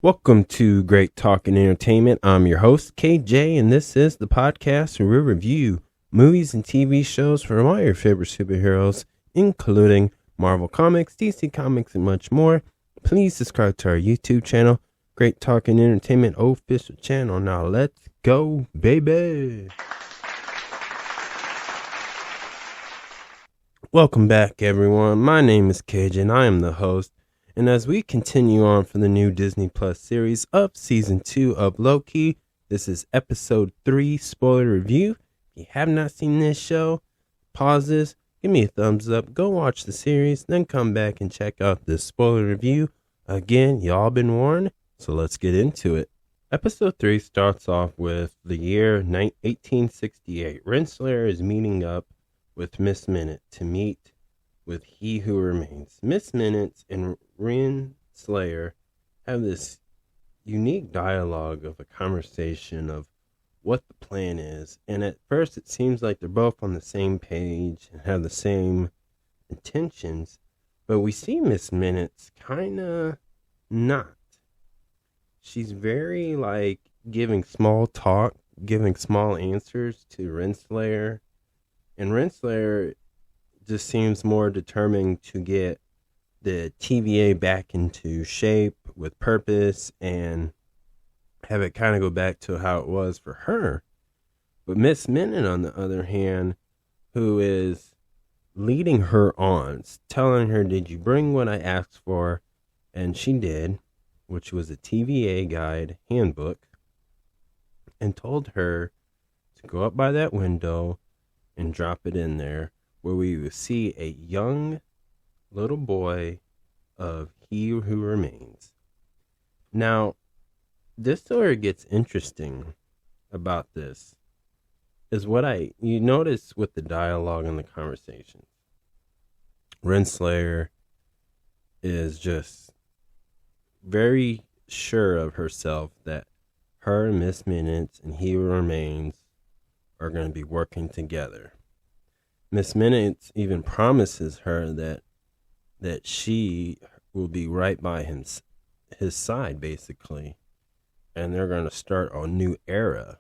Welcome to Great Talk and Entertainment. I'm your host, KJ, and this is the podcast where we review movies and TV shows from all your favorite superheroes, including Marvel Comics, DC Comics, and much more. Please subscribe to our YouTube channel, Great Talk and Entertainment official channel. Now let's go, baby. Welcome back, everyone. My name is KJ, and I am the host. And as we continue on for the new Disney Plus series of Season 2 of Loki, this is Episode 3 spoiler review. If you have not seen this show, pause this, give me a thumbs up, go watch the series, then come back and check out this spoiler review. Again, y'all been warned, so let's get into it. Episode 3 starts off with the year 1868. Renslayer is meeting up with Miss Minute to meet with He Who Remains. Miss Minutes and Renslayer have this unique dialogue of a conversation of what the plan is. And at first it seems like they're both on the same page and have the same intentions. But we see Miss Minutes kind of not. She's very giving small talk, giving small answers to Renslayer. And Renslayer just seems more determined to get the TVA back into shape with purpose and have it kind of go back to how it was for her. But Miss Minute, on the other hand, who is leading her on, telling her, did you bring what I asked for? And she did, which was a TVA guide handbook, and told her to go up by that window and drop it in there, where we will see a young little boy of He Who Remains. Now, this story gets interesting about this is you notice with the dialogue and the conversation. Renslayer is just very sure of herself that her, Miss Minutes, and He Who Remains are going to be working together. Miss Minutes even promises her that she will be right by his side, basically, and they're going to start a new era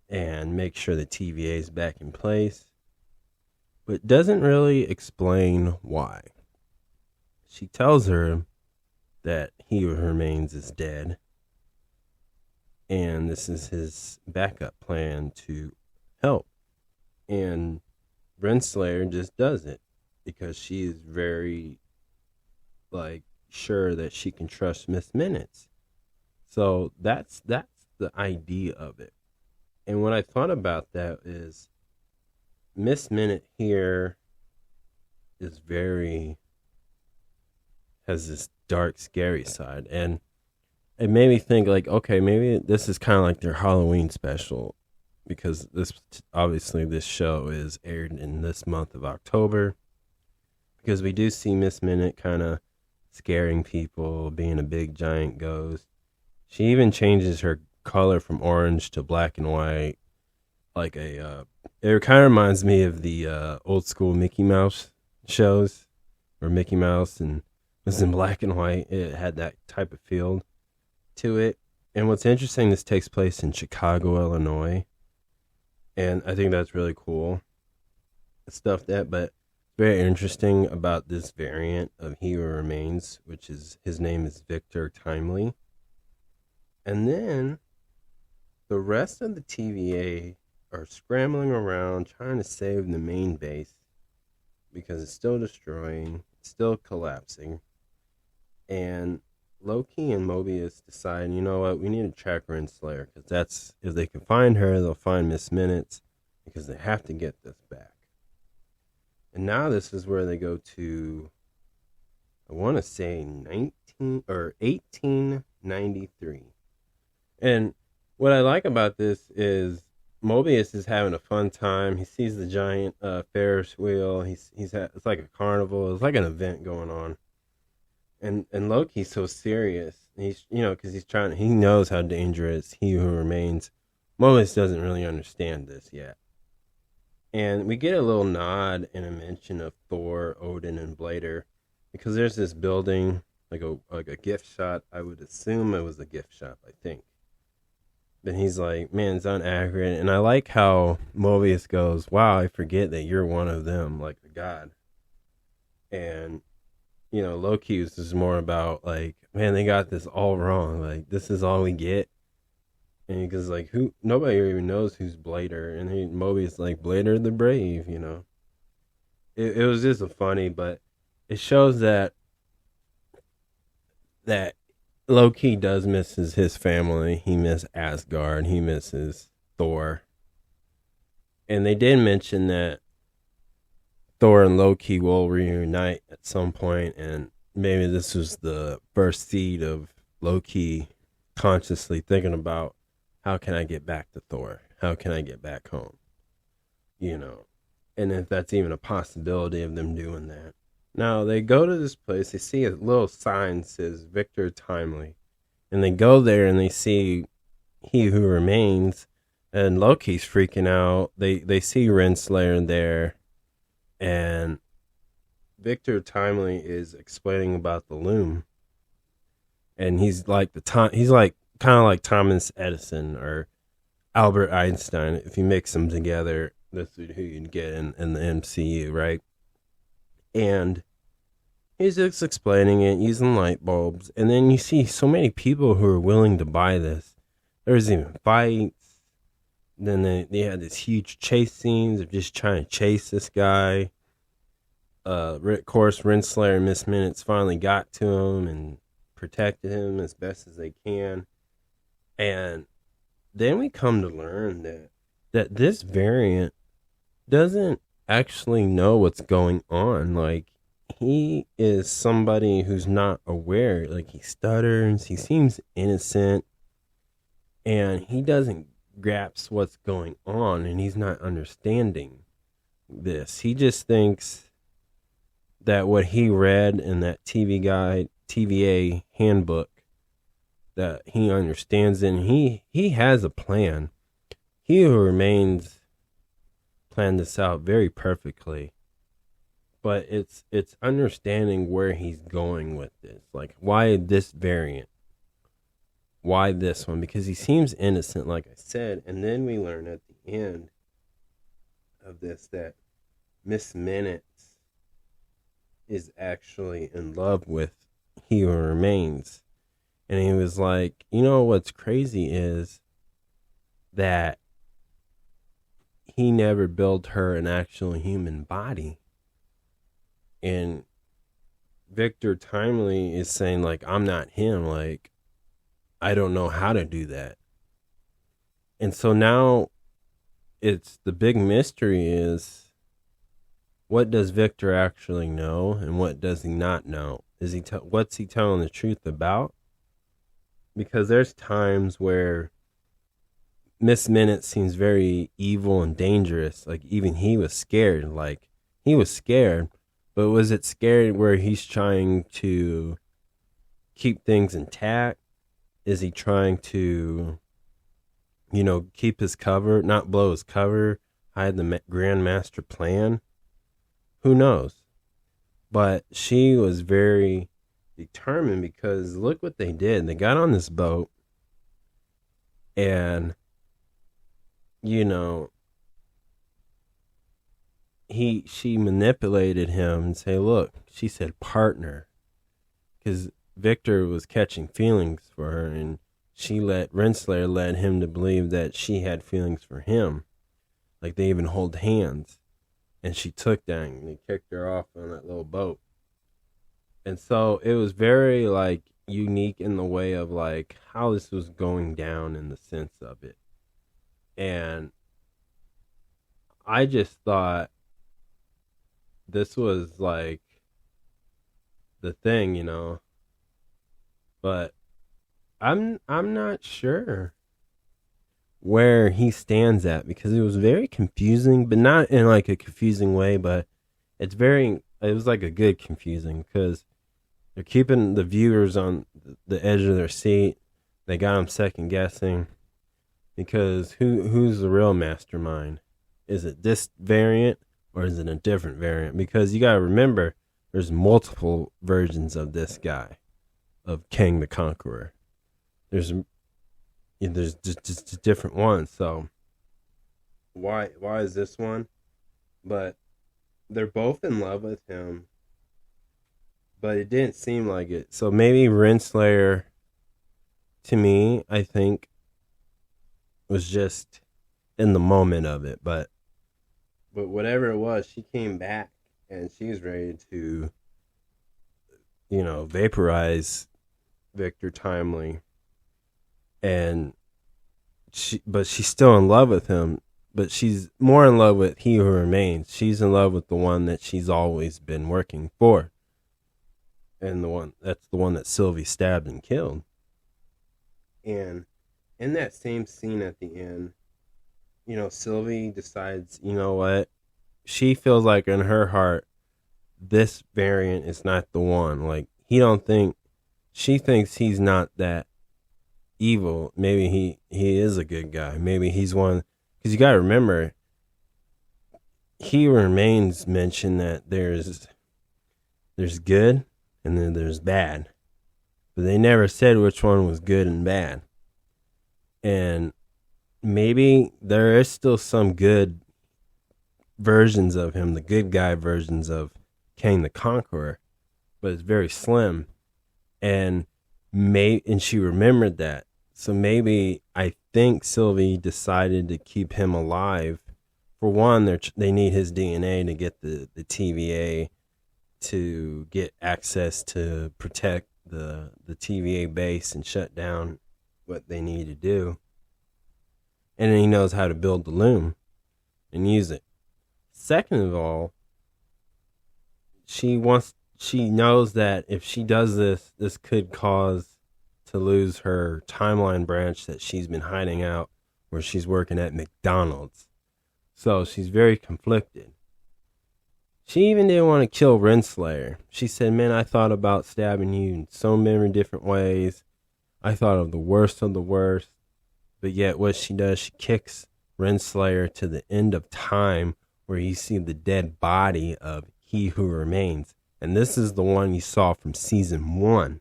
and make sure the TVA is back in place, but doesn't really explain why. She tells her that He Who Remains is dead, and this is his backup plan to help. And Renslayer just does it because she is very sure that she can trust Miss Minutes. So that's the idea of it. And what I thought about that is Miss Minute here is has this dark, scary side. And it made me think okay, maybe this is kind of like their Halloween special, because this show is aired in this month of October, because we do see Miss Minute kind of scaring people, being a big giant ghost. She even changes her color from orange to black and white, it kind of reminds me of the old school Mickey Mouse shows, where Mickey Mouse and was in black and white. It had that type of feel to it. And what's interesting, this takes place in Chicago, Illinois. And I think that's really cool but very interesting about this variant of He Who Remains, which is, his name is Victor Timely. And then the rest of the TVA are scrambling around trying to save the main base because it's still destroying, it's still collapsing. And Loki and Mobius decide, you know what, we need to track Renslayer, because that's, if they can find her, they'll find Miss Minutes, because they have to get this back. And now this is where they go to, I want to say 1893. And what I like about this is Mobius is having a fun time. He sees the giant Ferris wheel. It's like a carnival. It's like an event going on. And Loki's so serious. He's, because he knows how dangerous He Who Remains. Mobius doesn't really understand this yet. And we get a little nod and a mention of Thor, Odin, and Blader, because there's this building like a gift shop. I would assume it was a gift shop, I think. Then he's like, man, it's inaccurate. And I like how Mobius goes, wow, I forget that you're one of them, like a god. And, Loki was just more about, like, man, they got this all wrong. Like, this is all we get. And he goes, like, nobody even knows who's Blader. And Mobius, like, Blader the Brave. It was just a funny, but it shows that Loki does miss his family. He misses Asgard. He misses Thor. And they did mention that Thor and Loki will reunite at some point, and maybe this was the first seed of Loki consciously thinking about, how can I get back to Thor? How can I get back home? And if that's even a possibility of them doing that. Now, they go to this place, they see a little sign that says Victor Timely. And they go there and they see He Who Remains, and Loki's freaking out. They see Renslayer there, and Victor Timely is explaining about the loom. And he's like kind of like Thomas Edison or Albert Einstein. If you mix them together, that's who you'd get in the MCU, right? And he's just explaining it using light bulbs. And then you see so many people who are willing to buy this. There's even fights. Then they had this huge chase scenes of just trying to chase this guy. Of course, Renslayer and Miss Minutes finally got to him and protected him as best as they can. And then we come to learn that this variant doesn't actually know what's going on. Like, he is somebody who's not aware. Like, he stutters, he seems innocent, and he doesn't grasp what's going on, and he's not understanding this. He just thinks that what he read in that TVA handbook, that he understands it, and he has a plan. He Who Remains planned this out very perfectly. But it's understanding where he's going with this. Like, why this variant? Why this one? Because he seems innocent, like I said. And then we learn at the end of this that Miss Minutes is actually in love with He Who Remains. And he was like, what's crazy is that he never built her an actual human body. And Victor Timely is saying, like, I'm not him. Like, I don't know how to do that. And so now it's the big mystery is, what does Victor actually know and what does he not know? What's he telling the truth about? Because there's times where Miss Minute seems very evil and dangerous. Like, even he was scared. Like, he was scared. But was it scared where he's trying to keep things intact? Is he trying to, keep his cover, not blow his cover, hide the Grand Master plan? Who knows? But she was very determined because look what they did. They got on this boat and, she manipulated him and say, look, she said partner, because Victor was catching feelings for her, and Renslayer led him to believe that she had feelings for him. Like, they even hold hands, and she took that and he kicked her off on that little boat. And so it was very, like, unique in the way of, like, how this was going down in the sense of it. And I just thought this was like the thing, but I'm not sure where he stands at, because it was very confusing, but not in like a confusing way, but it was like a good confusing, because they're keeping the viewers on the edge of their seat. They got them second guessing, because who's the real mastermind? Is it this variant or is it a different variant? Because you got to remember, there's multiple versions of this guy. of Kang the Conqueror. There's just different ones. So why is this one? But they're both in love with him, but it didn't seem like it. So maybe Renslayer, to me, I think, was just in the moment of it. But whatever it was, she came back and she was ready to, vaporize Victor Timely. And she's still in love with him, but she's more in love with He Who Remains. She's in love with the one that she's always been working for. And that's the one that Sylvie stabbed and killed. And in that same scene at the end, Sylvie decides, you know what? She feels like in her heart, this variant is not the one. Like, she thinks he's not that evil. Maybe he is a good guy. Maybe he's one, because you got to remember, He Remains mentioned that there's good and then there's bad, but they never said which one was good and bad. And maybe there is still some good versions of him, the good guy versions of Kang the Conqueror, but it's very slim. And she remembered that. So maybe I think Sylvie decided to keep him alive. For one, they need his DNA to get the TVA to get access to protect the TVA base and shut down what they need to do. And then he knows how to build the loom and use it. Second of all, she knows that if she does this could cause to lose her timeline branch that she's been hiding out, where she's working at McDonald's. So she's very conflicted. She even didn't want to kill Renslayer. She said, man, I thought about stabbing you in so many different ways. I thought of the worst of the worst. But yet what she does, she kicks Renslayer to the end of time, where you see the dead body of He Who Remains. And this is the one you saw from season 1.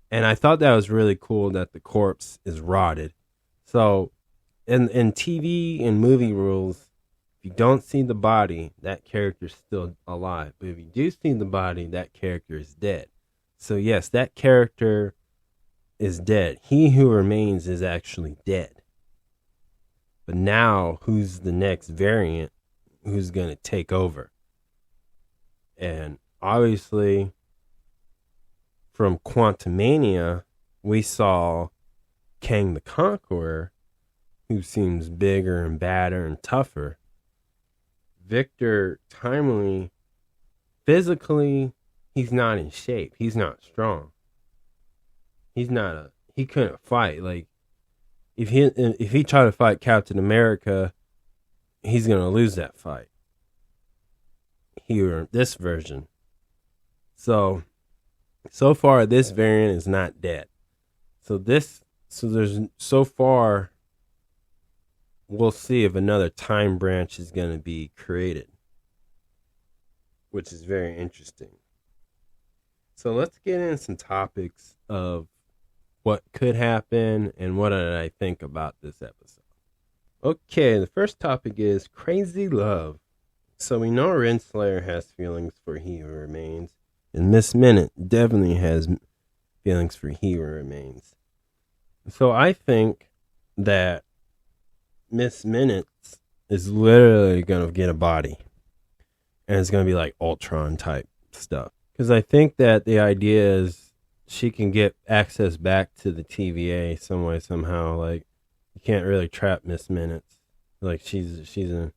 And I thought that was really cool that the corpse is rotted. So in TV and movie rules, if you don't see the body, that character's still alive. But if you do see the body, that character is dead. So yes, that character is dead. He Who Remains is actually dead. But now, who's the next variant who's going to take over? And obviously, from Quantumania, we saw Kang the Conqueror, who seems bigger and badder and tougher. Victor Timely, physically, he's not in shape. He's not strong. He couldn't fight. Like, if he tried to fight Captain America, he's going to lose that fight. Here, this version. So far, this variant is not dead. So far, we'll see if another time branch is going to be created, which is very interesting. So let's get into some topics of what could happen and what did I think about this episode. Okay, the first topic is crazy love. So we know Renslayer has feelings for He Who Remains, and Miss Minute definitely has feelings for He Who Remains. So I think that Miss Minute is literally going to get a body, and it's going to be like Ultron type stuff. Because I think that the idea is she can get access back to the TVA some way, somehow. Like, you can't really trap Miss Minute. Like, she's an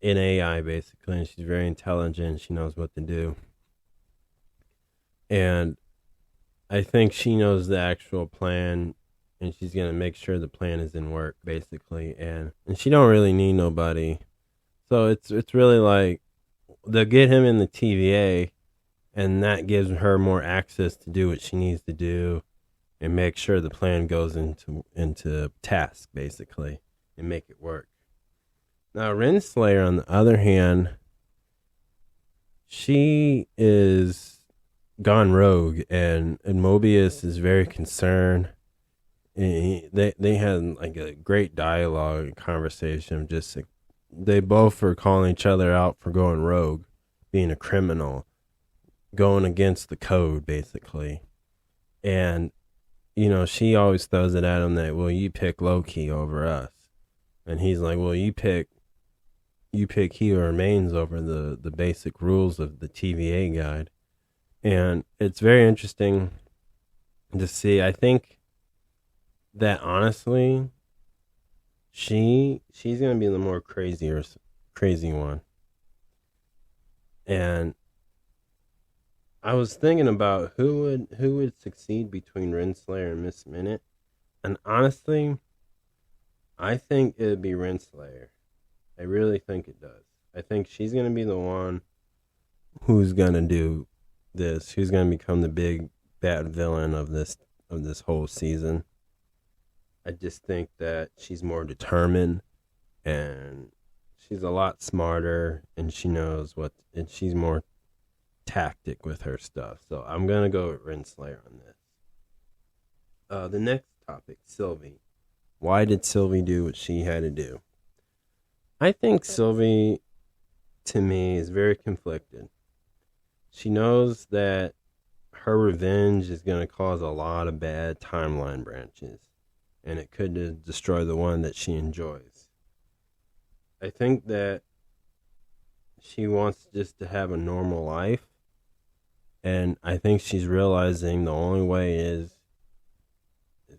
AI, basically, and she's very intelligent. She knows what to do. And I think she knows the actual plan, and she's going to make sure the plan is in work, basically. And she don't really need nobody. So it's really like, they'll get him in the TVA, and that gives her more access to do what she needs to do and make sure the plan goes into task, basically, and make it work. Now, Renslayer, on the other hand, she is gone rogue, and Mobius is very concerned. They had like a great dialogue and conversation. Just like, they both were calling each other out for going rogue, being a criminal, going against the code, basically. And she always throws it at him that, well, you pick Loki over us, and he's like, well, you pick He Who Remains over the basic rules of the TVA guide. And it's very interesting to see. I think that honestly, she's gonna be the more crazy one. And I was thinking about who would succeed between Renslayer and Miss Minute, and honestly, I think it'd be Renslayer. I really think it does. I think she's gonna be the one who's gonna do this. Who's gonna become the big bad villain of this whole season. I just think that she's more determined, and she's a lot smarter, and she knows and she's more tactic with her stuff. So I'm gonna go with Renslayer on this. The next topic, Sylvie. Why did Sylvie do what she had to do? I think Sylvie, to me, is very conflicted. She knows that her revenge is going to cause a lot of bad timeline branches, and it could destroy the one that she enjoys. I think that she wants just to have a normal life, and I think she's realizing the only way is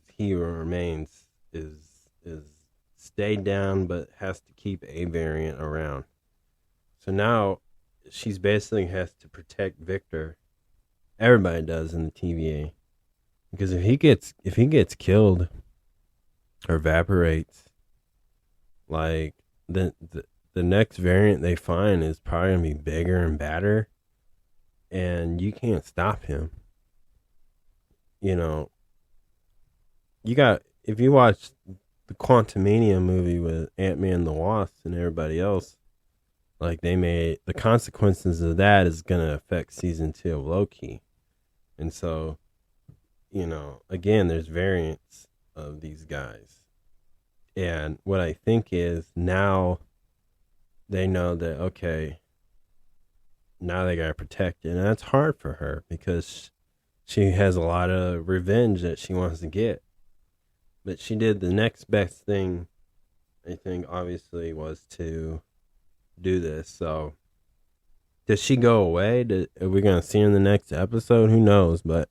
He Who Remains is stay down, but has to keep a variant around. So now she's basically has to protect Victor. Everybody does in the TVA, because if he gets killed or evaporates, like the next variant they find is probably gonna be bigger and badder, and you can't stop him. You got, if you watch the Quantumania movie with Ant-Man and the Wasp and everybody else, like they made the consequences of that is going to affect season 2 of Loki. And so, again, there's variants of these guys. And what I think is now they know that, okay, now they got to protect it. And that's hard for her because she has a lot of revenge that she wants to get. But she did the next best thing, I think, obviously, was to do this. So, does she go away? Are we going to see her in the next episode? Who knows? But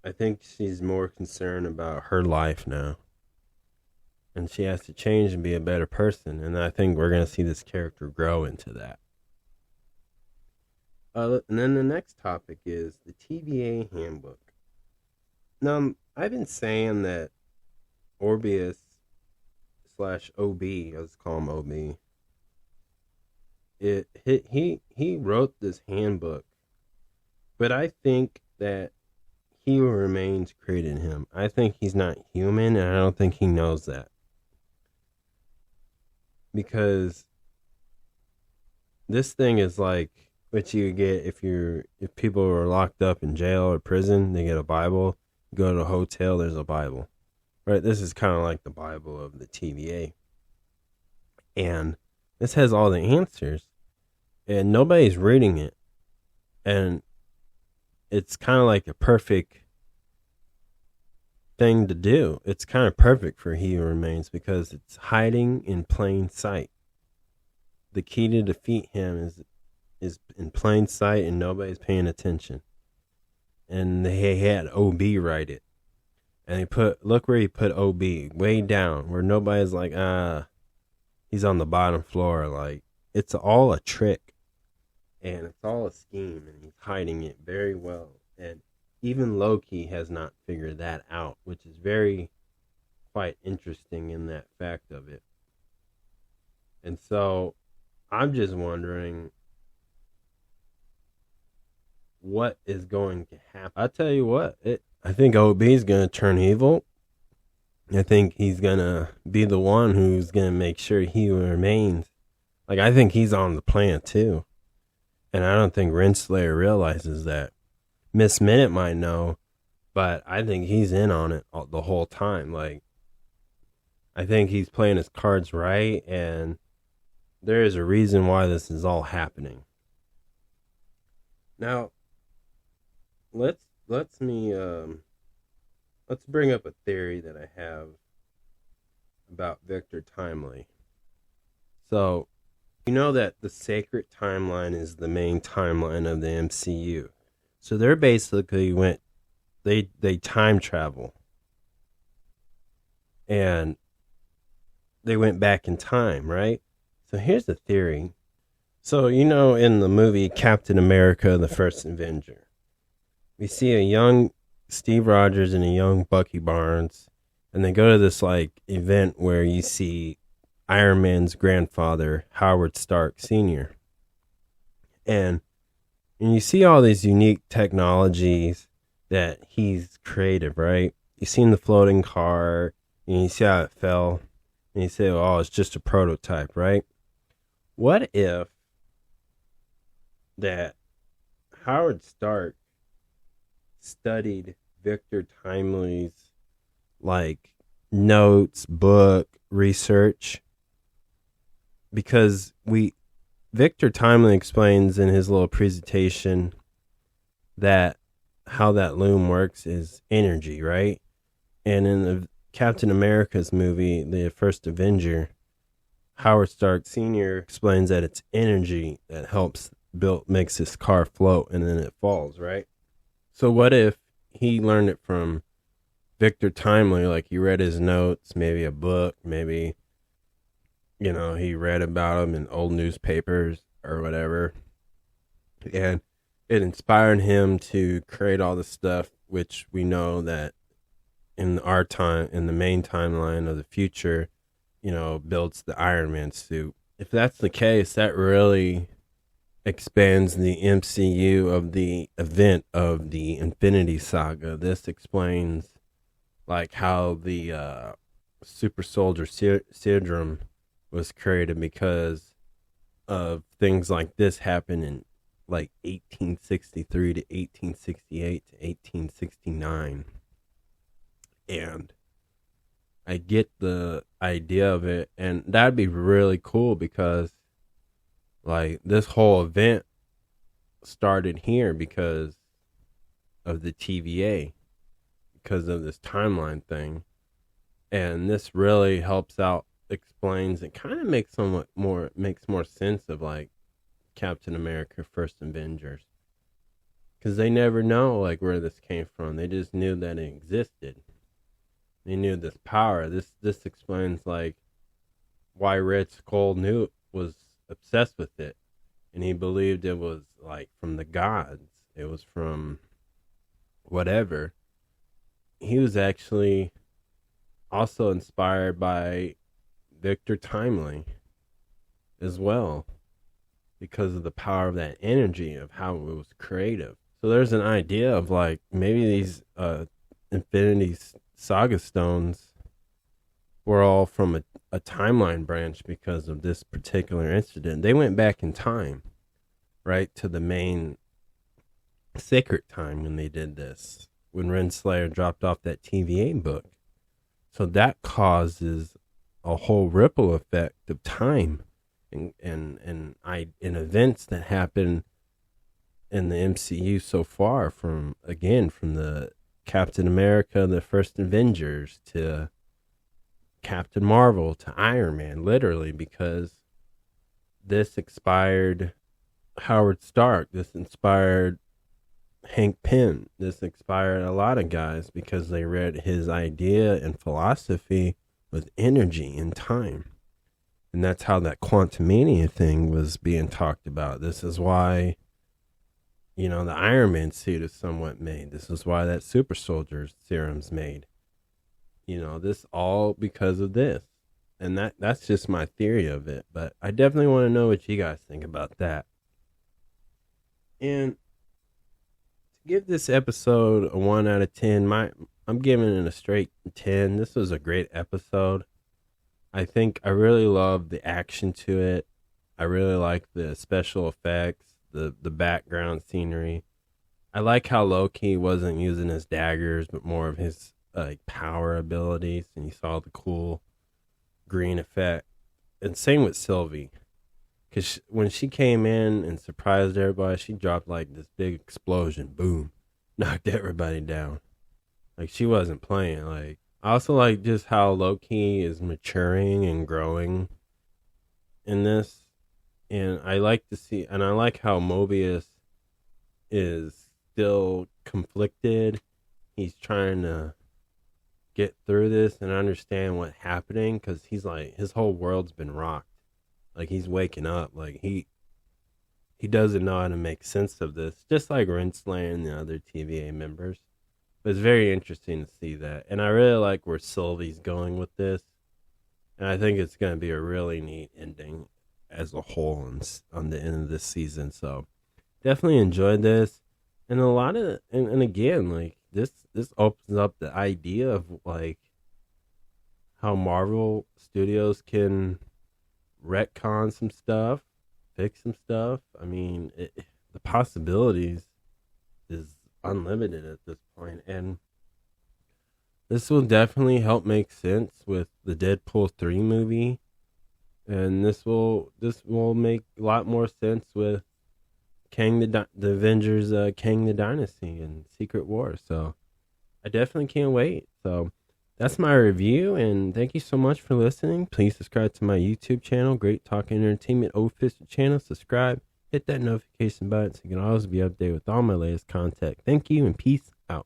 I think she's more concerned about her life now. And she has to change and be a better person. And I think we're going to see this character grow into that. And then the next topic is the TVA handbook. Now, I've been saying that Orbius / OB, let's call him OB, he wrote this handbook, but I think that He Who Remains created him. I think he's not human, and I don't think he knows that. Because this thing is like what you get if people are locked up in jail or prison, they get a Bible. You go to a hotel, there's a Bible. Right? This is kind of like the Bible of the TVA. And this has all the answers. And nobody's reading it. And it's kind of like a perfect thing to do. It's kind of perfect for He Who Remains because it's hiding in plain sight. The key to defeat him is in plain sight and nobody's paying attention. And they had OB write it. And look where he put OB, way down, where nobody's like, he's on the bottom floor. Like, it's all a trick. And it's all a scheme, and he's hiding it very well. And even Loki has not figured that out, which is quite interesting in that fact of it. And so, I'm just wondering what is going to happen. I tell you what, I think OB is going to turn evil. I think he's going to be the one who's going to make sure He Who Remains. Like, I think he's on the plan too. And I don't think Renslayer realizes that. Miss Minute might know, but I think he's in on it the whole time. Like, I think he's playing his cards right, and there is a reason why this is all happening. Now, let's bring up a theory that I have about Victor Timely. So, you know that the sacred timeline is the main timeline of the MCU. So they're basically they time travel. And they went back in time, right? So here's the theory. So, you know, in the movie Captain America, the First Avenger, we see a young Steve Rogers and a young Bucky Barnes, and they go to this like event where you see Iron Man's grandfather, Howard Stark Sr. And you see all these unique technologies that he's created, right? You've seen the floating car, and you see how it fell, and you say, oh, it's just a prototype, right? What if that Howard Stark studied Victor Timely's like notes, book, research? Because Victor Timely explains in his little presentation that how that loom works is energy, right? And in the Captain America's movie, the First Avenger, Howard Stark Sr. explains that it's energy that makes his car float, and then it falls, right? So what if he learned it from Victor Timely, like he read his notes, maybe a book, maybe, you know, he read about him in old newspapers or whatever, and it inspired him to create all the stuff, which we know that in our time, in the main timeline of the future, you know, builds the Iron Man suit. If that's the case, that really expands the MCU of the event of the Infinity Saga. This explains like how the super soldier syndrome was created, because of things like this happen in like 1863 to 1868 to 1869. And I get the idea of it, and that'd be really cool because like this whole event started here because of the TVA, because of this timeline thing. And this really helps out, explains, it kind of makes more sense of like Captain America First Avengers, because they never know like where this came from. They just knew that it existed. They knew this power. This explains like why Red Skull was obsessed with it, and he believed it was like from the gods. It was from whatever. He was actually also inspired by Victor Timely as well, because of the power of that energy, of how it was creative. So there's an idea of like maybe these Infinity Saga stones were all from a timeline branch because of this particular incident. They went back in time, right, to the main sacred time when they did this, when Renslayer dropped off that TVA book. So that causes a whole ripple effect of time and events that happen in the MCU so far, from the Captain America, the First Avengers, to Captain Marvel, to Iron Man, literally, because this inspired Howard Stark, this inspired Hank Pym, this inspired a lot of guys because they read his idea and philosophy with energy and time. And that's how that Quantumania thing was being talked about. This is why, you know, the Iron Man suit is somewhat made. This is why that super soldier serum's made. You know, this all because of this. And that's just my theory of it. But I definitely want to know what you guys think about that. And to give this episode a 1 out of 10, I'm giving it a straight 10. This was a great episode. I think I really love the action to it. I really like the special effects, the background scenery. I like how Loki wasn't using his daggers, but more of his like power abilities, and you saw the cool green effect. And same with Sylvie, because when she came in and surprised everybody, she dropped like this big explosion, boom, knocked everybody down. Like she wasn't playing. Like I also like just how Loki is maturing and growing in this, and I like to see, and I like how Mobius is still conflicted. He's trying to get through this and understand what's happening because he's like his whole world's been rocked. Like he's waking up. Like he doesn't know how to make sense of this. Just like Renslayer and the other TVA members. But it's very interesting to see that, and I really like where Sylvie's going with this. And I think it's going to be a really neat ending as a whole on the end of this season. So definitely enjoyed this, and a lot of and again like this opens up the idea of like how Marvel Studios can retcon some stuff, fix some stuff. I mean, the possibilities is unlimited at this point, and this will definitely help make sense with the Deadpool 3 movie, and this will make a lot more sense with Kang the Avengers, Kang the Dynasty and Secret War. So I definitely can't wait. So that's my review, and thank you so much for listening. Please subscribe to my YouTube channel, Great Talk Entertainment Official channel. Subscribe, hit that notification button so you can always be updated with all my latest content. Thank you, and peace out.